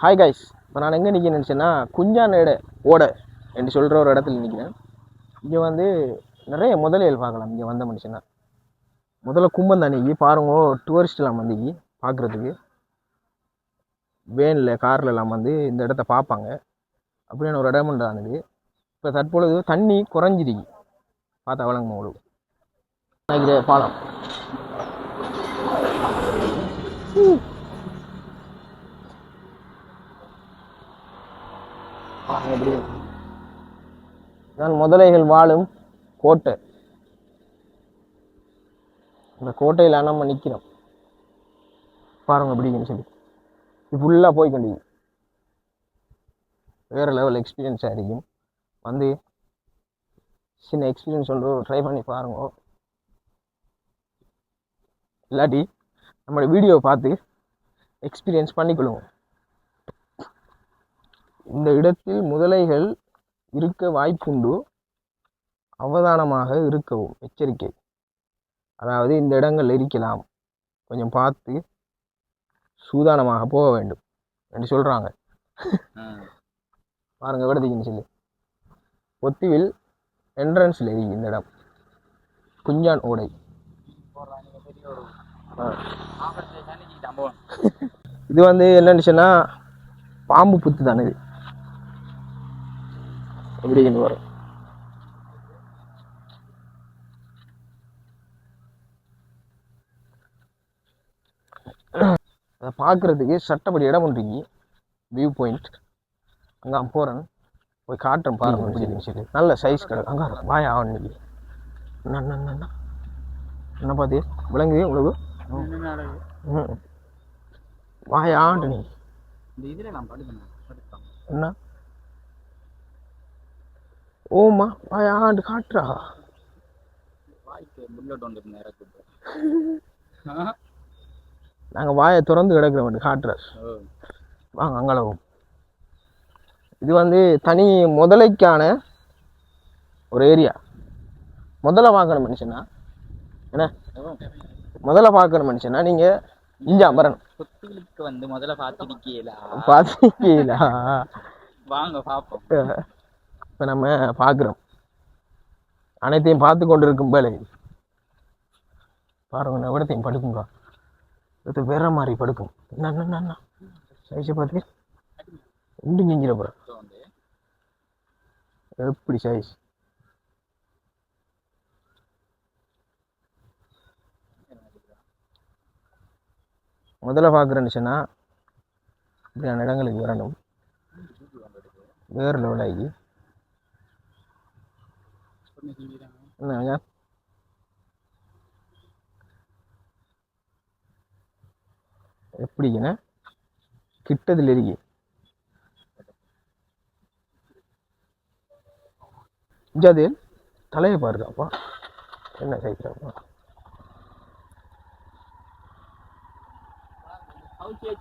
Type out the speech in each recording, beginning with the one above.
Hi guys, இப்போ நான் எங்கே நிற்க நினச்சேன்னா குஞ்சானேட ஓட என்று சொல்கிற ஒரு இடத்துல நிற்கிறேன். இங்கே வந்து நிறைய முதலைகள் பார்க்கலாம். இங்கே வந்த மனுஷனா முதல்ல கும்பம் தானே பாருங்க, டூரிஸ்ட்லாம் வந்து பார்க்குறதுக்கு வேனில் காரில் எல்லாம் வந்து இந்த இடத்த பார்ப்பாங்க. அப்படின்னு ஒரு இடம் உண்டானது. இப்போ தற்பொழுது தண்ணி குறைஞ்சிருக்கு, பார்த்தா வழங்குமா உங்களுக்கு நினைக்கிற பாலம். நான் முதலைகள் வாழும் கோட்டை. இந்த கோட்டையில் நம்ம நிற்கிறோம் பாருங்க எப்படின்னு சொல்லி. இது ஃபுல்லாக போய்கொண்டு வேறு லெவல் எக்ஸ்பீரியன்ஸாக இருக்கும். வந்து சின்ன எக்ஸ்பீரியன்ஸ் ஒன்று ட்ரை பண்ணி பாருங்க. இல்லாட்டி நம்மளோட வீடியோவை பார்த்து எக்ஸ்பீரியன்ஸ் பண்ணிக்கொள்ளுங்க. இந்த இடத்தில் முதலைகள் இருக்க வாய்ப்புண்டு, அவதானமாக இருக்கவும் எச்சரிக்கை. அதாவது இந்த இடங்கள் இருக்கலாம், கொஞ்சம் பார்த்து சூதானமாக போக வேண்டும் என்று சொல்கிறாங்க. பாருங்க விடதிக்குன்னு சொல்லி ஒத்திவில் என்ட்ரன்ஸில் இருக்கு இந்த இடம், குஞ்சான் ஓடை. இது வந்து என்னன்னு சொன்னா பாம்பு புத்து தானே இது. எப்படின்னு வரும் அதை பார்க்குறதுக்கு சட்டப்படி இடம் ஒன்று வியூ பாயிண்ட். அங்கே போகிறேன், போய் காட்டுறேன் பாருங்க எப்படின்னு சொல்லி. நல்ல சைஸ் கடை அங்கே வாய ஆவன் என்ன என்ன பார்த்து விளங்குது உங்களுக்கு? வாய ஆண்டு நீ என்ன ஓமா வாய ஆண்டு காட்டுறா. நாங்கள் வாயை திறந்து கிடக்கிறோம் காட்டுறார். வாங்க அங்களவும். இது வந்து தனி முதலைக்கான ஒரு ஏரியா. முதல்ல பார்க்கணும் மனுஷனா என்ன, முதல்ல பார்க்கணும் மனுஷனா நீங்க இஞ்சா வரணும். வந்து முதல்ல பார்த்துருக்கீங்களா? வாங்க பார்ப்போம். இப்போ நம்ம பார்க்குறோம், அனைத்தையும் பார்த்து கொண்டு இருக்கும் வேலை பாருங்க. எவ்வளோத்தையும் படுக்குங்க, இது வேற மாதிரி படுக்கும். என்ன சைஸை பார்த்து உண்டு செஞ்சிட போகிறேன். எப்படி சைஸ் முதல்ல பார்க்குறேன்னு சொன்னால் இப்படியான இடங்களுக்கு வரணும். வேறு லெவலாகி என்ன எப்படிங்கண்ணா கிட்டதில் இருக்கு. இஞ்சாது தலையை பாருதாப்பா, என்ன சைஸ்ப்பா.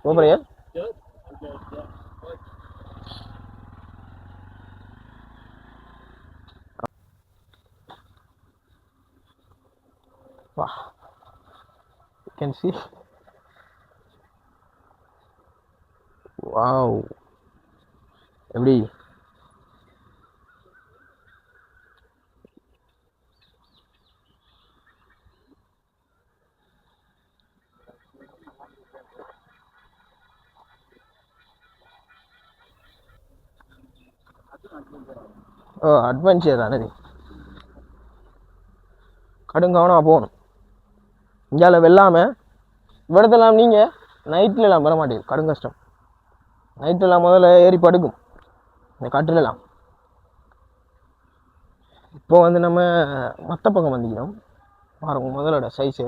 ஓபரையா வா, you can see. வாவ், எப்படி அட்வென்ச்சர் தானே இது. கடுங்கவனமாக போகணும். இந்தியாவில் வெல்லாமல் இவ்விடத்தெல்லாம் நீங்கள் நைட்லலாம் வர மாட்டேங்குது, கடும் கஷ்டம். நைட்டெல்லாம் முதல்ல ஏறி படுக்கும் இந்த காட்டுலலாம். இப்போ வந்து நம்ம மற்ற பக்கம் வந்துக்கிறோம் பாருங்க முதலோட சைஸு.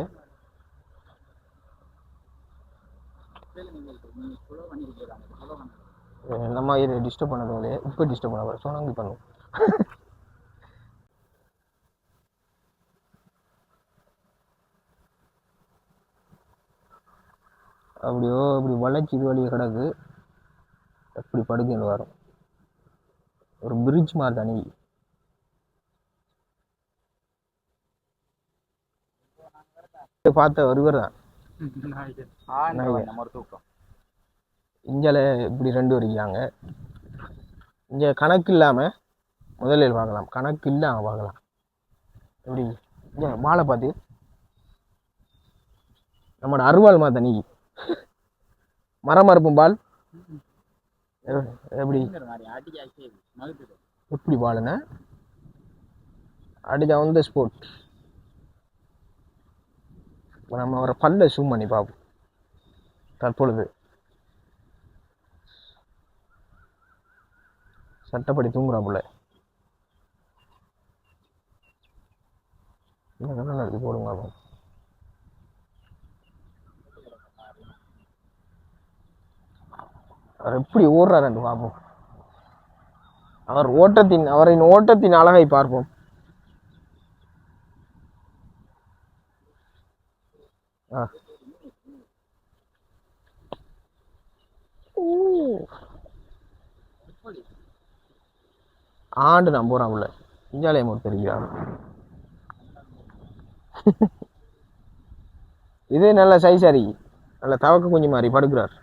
நம்ம இது டிஸ்டர்ப் பண்ணது இப்போ டிஸ்டர்ப் பண்ண போகிறேன், சொன்னாங்க பண்ணுவோம். அப்படியோ இப்படி வளைச்சி இது வழியே கிடக்கு, எப்படி படுக்குன்னு வரும். ஒரு பிரிட்ஜ் மாதிரி தானே. பார்த்த ஒருவர் தான் இஞ்சால இப்படி ரெண்டு இருக்காங்க. இங்கே கணக்கு இல்லாமல் முதலில் பார்க்கலாம், கணக்கு இல்லாமல் பார்க்கலாம். எப்படி இங்கே மாலை பார்த்து நம்மளோட அருவாள் மாத்த நீ மரம் மறுப்பும் பால் எப்படி எப்படி பாலுன்னு அடிச்சா வந்து ஸ்போர்ட். இப்போ நம்ம அவரை பல்ல ஜூம் பண்ணி பார்ப்போம். தற்பொழுது சட்டப்படி தூங்குறா போல. என்ன நடத்தி போடுங்க. அவர் எப்படி ஓடுறாரு என்று பார்ப்போம். அவரின் ஓட்டத்தின் அழகை பார்ப்போம். ஆண்டு நான் போறான் உள்ள இஞ்சாலயம் ஒரு தெரிகிறான். இது நல்ல சைசாரி, நல்ல தவக்க குஞ்சு மாதிரி படுக்கிறார்.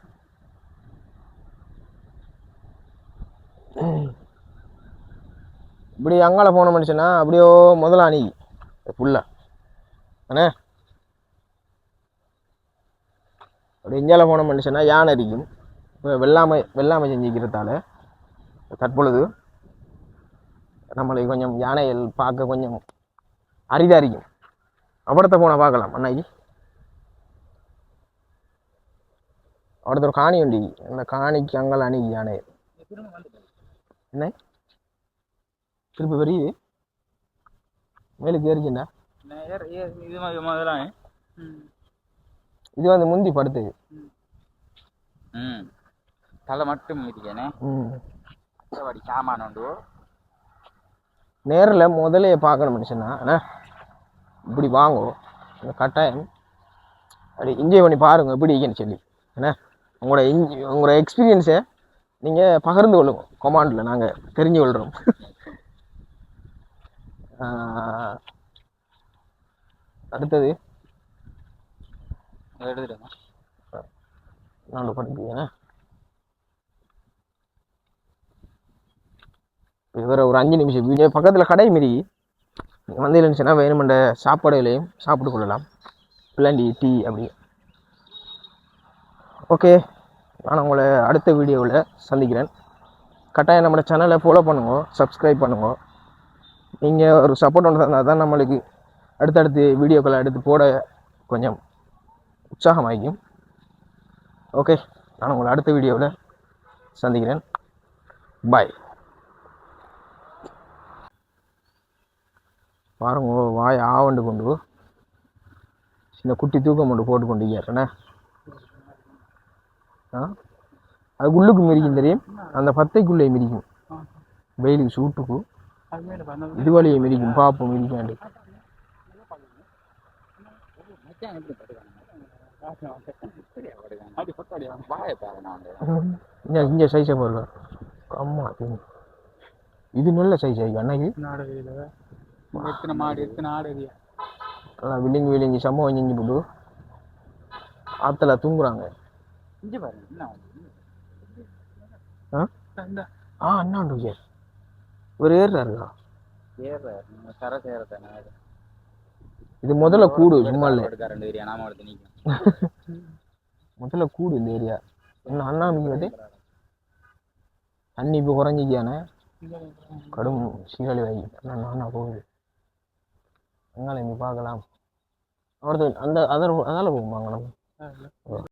இப்படி அங்கால போன மனுஷனா அப்படியோ முதல்ல அணி ஃபுல்லா அண்ணே. அப்படி இஞ்சால போன மனுஷனா யானை அடிக்கும். வெள்ளாமை செஞ்சுக்கிறதால தற்பொழுது நம்மளுக்கு கொஞ்சம் யானைகள் பார்க்க கொஞ்சம் அரிதா இருக்கும். அப்புறத்தை போன பார்க்கலாம் அன்னைக்கு. அவடத்த ஒரு காணி உண்டி, அந்த காணிக்கு அங்கால அணிக்கு யானை என்ன திருப்பி பெரிய மேலுக்கு ஏறிச்சுண்டா. இது வந்து முந்தி படுத்து தலை மட்டும் சாமான உண்டு. நேரில் முதலைய பார்க்கணும் மனுஷனா இப்படி வாங்கும் கட்டாயம். அப்படி என்ஜாய் பண்ணி பாருங்க எப்படி இருக்குன்னு சொல்லி என்ன உங்களோட எக்ஸ்பீரியன்ஸை நீங்கள் பகிர்ந்து கொள்ளுங்க கமாண்டில், நாங்கள் தெரிஞ்சு கொள்கிறோம். அடுத்தது நான் படிக்கிறேன். இவரை ஒரு 5 நிமிஷம் வீடியோ பக்கத்தில் கடை மாரி நீங்கள் வந்து இருந்துச்சுன்னா வேணுமென்ற சாப்பாடுகளையும் சாப்பிட்டு கொள்ளலாம். பிள்ளாண்டி டீ அப்படி. ஓகே, நான் உங்களை அடுத்த வீடியோவில் சந்திக்கிறேன். கட்டாயம் நம்ம சேனலை ஃபாலோ பண்ணுங்க, சப்ஸ்கிரைப் பண்ணுங்க. நீங்கள் ஒரு சப்போர்ட் ஒன்று தந்தால் தான் நம்மளுக்கு அடுத்தடுத்து வீடியோக்களை எடுத்து போட கொஞ்சம் உற்சாகமாகிக்கும். ஓகே, நான் உங்களை அடுத்த வீடியோவில் சந்திக்கிறேன். பாய். பாருங்க வாய் ஆவண்டு கொண்டு சின்ன குட்டி தூக்கம் கொண்டு போட்டு கொண்டு ஏறேண்ணே. அது உள்ளுக்கு மிரிக்கும் தெரியும், அந்த பத்தைக்குள்ளே மிரிக்கும். வெயிலுக்கு சூட்டுக்கு இது வழியை மிரிக்கும். பார்ப்போம் மிரிக்காண்டு. இங்கே சைஸை பாருங்க. அம்மா இது நல்ல சைஸ் ஆகி அன்னைக்கு வில்லிங்கி சம்பவம் செஞ்சு போட்டு ஆத்துல தூங்குறாங்க. அண்ணாண்டு ஒரு ஏறாருக்கா. இது முதல்ல கூடு, சும்மா இல்ல முதல்ல கூடு இந்த ஏரியா. என்ன அண்ணாமிக்கு தண்ணி இப்போ குறைஞ்சிக்கான கடும் சீரழி வாங்கி நானா போகுது. அங்கால இங்கே பார்க்கலாம். அவரது அந்த அதால போகுமாங்க நம்ம.